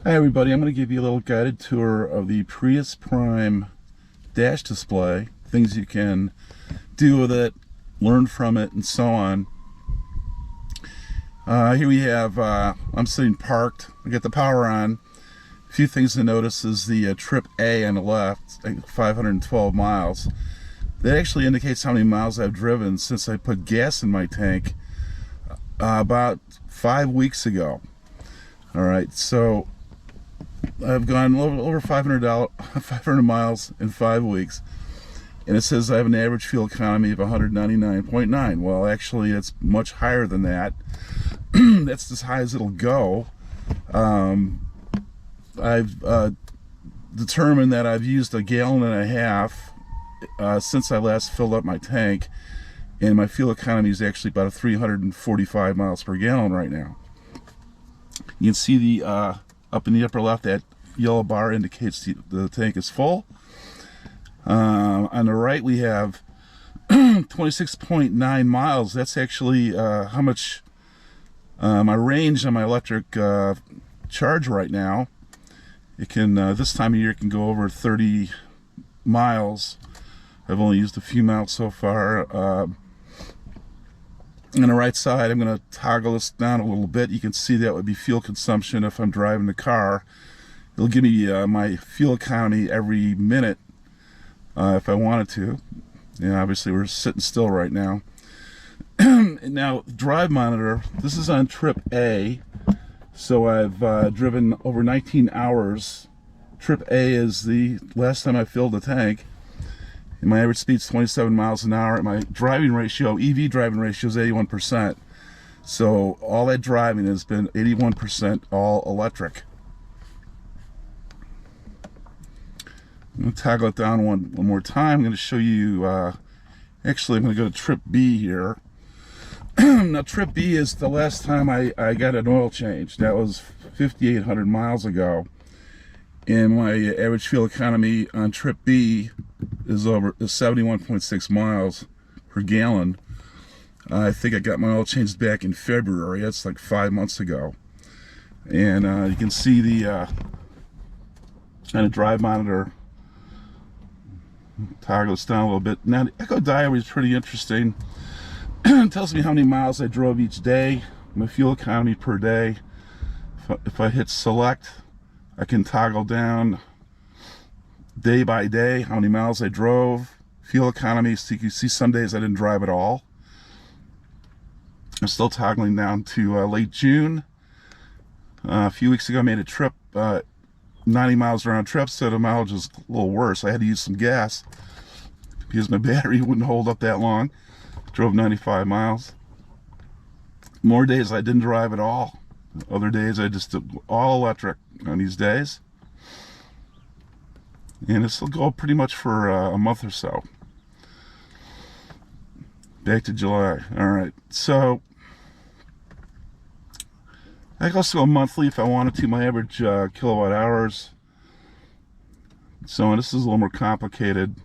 Hi everybody, I'm going to give you a little guided tour of the Prius Prime dash display, things you can do with it, learn from it, and so on. Here we have, I'm sitting parked, I got the power on. A few things to notice is the trip A on the left, 512 miles. That actually indicates how many miles I've driven since I put gas in my tank about 5 weeks ago. Alright, so I've gone over 500 miles in 5 weeks, and it says I have an average fuel economy of 199.9. Well, actually, it's much higher than that. That's as high as it'll go. I've determined that I've used 1.5 gallons since I last filled up my tank, and my fuel economy is actually about 345 miles per gallon right now. You can see the up in the upper left, that yellow bar indicates the tank is full. On the right we have 26.9 miles. That's actually how much my range on my electric charge right now. It can this time of year it can go over 30 miles. I've only used a few miles so far. On the right side, I'm going to toggle this down a little bit. You can see that would be fuel consumption if I'm driving the car. It'll give me my fuel economy every minute if I wanted to. And obviously we're sitting still right now. Now, drive monitor, this is on trip A. So I've driven over 19 hours. Trip A is the last time I filled the tank. And my average speed's 27 miles an hour. And my driving ratio, EV driving ratio, is 81%. So all that driving has been 81% all electric. I'm going to toggle it down one more time. I'm going to show you, actually I'm going to go to trip B here. Now trip B is the last time I got an oil change. That was 5,800 miles ago. And my average fuel economy on trip B is 71.6 miles per gallon. I think I got my oil changed back in February. That's like 5 months ago. And you can see the kind of drive monitor. Toggle this down a little bit. Now the echo diary is pretty interesting. It tells me how many miles I drove each day, my fuel economy per day. If I hit select, I can toggle down day by day how many miles I drove, fuel economy, so you can see some days I didn't drive at all. I'm still toggling down to late June. A few weeks ago I made a trip, 90 miles round trip, so the mileage is a little worse. I had to use some gas because my battery wouldn't hold up that long. Drove 95 miles. More days I didn't drive at all. Other days I just did all electric on these days. And this will go pretty much for a month or so. Back to July. Alright, so I can also go monthly if I wanted to. My average kilowatt hours. So this is a little more complicated.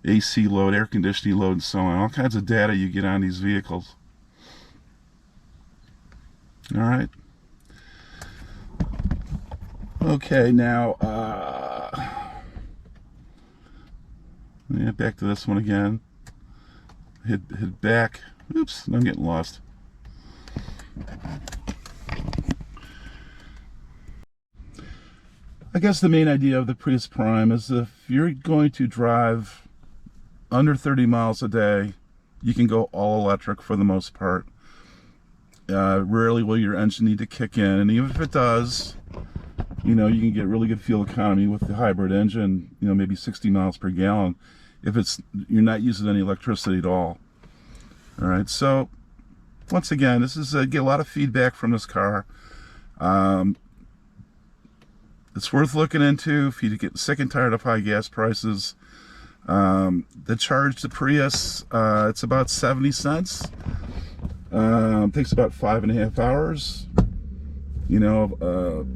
AC load, air conditioning load, and so on. All kinds of data you get on these vehicles. Alright. Okay, now yeah, back to this one again. Hit back. Oops, I'm getting lost. I guess the main idea of the Prius Prime is if you're going to drive under 30 miles a day, you can go all electric for the most part. Rarely will your engine need to kick in, and even if it does, you know, you can get really good fuel economy with the hybrid engine, you know, maybe 60 miles per gallon if you're not using any electricity at all. Alright, so once again, this is get a lot of feedback from this car. It's worth looking into if you get sick and tired of high gas prices. The charge to Prius, it's about 70 cents. Takes about 5.5 hours. You know,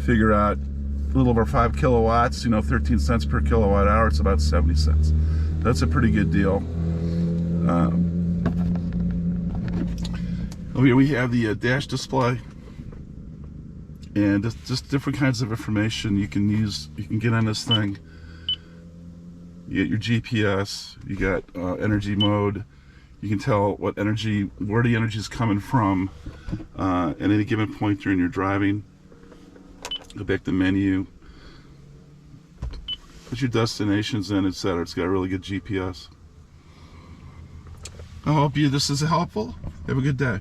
figure out a little over 5 kilowatts, you know, 13 cents per kilowatt hour. It's about 70 cents. That's a pretty good deal. Over here we have the dash display. and just different kinds of information you can use. You can get on this thing. You get your GPS, you got energy mode. You can tell what energy, where the energy is coming from at any given point during your driving. Go back to menu, put your destinations in, etc. It's got a really good GPS. I hope this is helpful. Have a good day.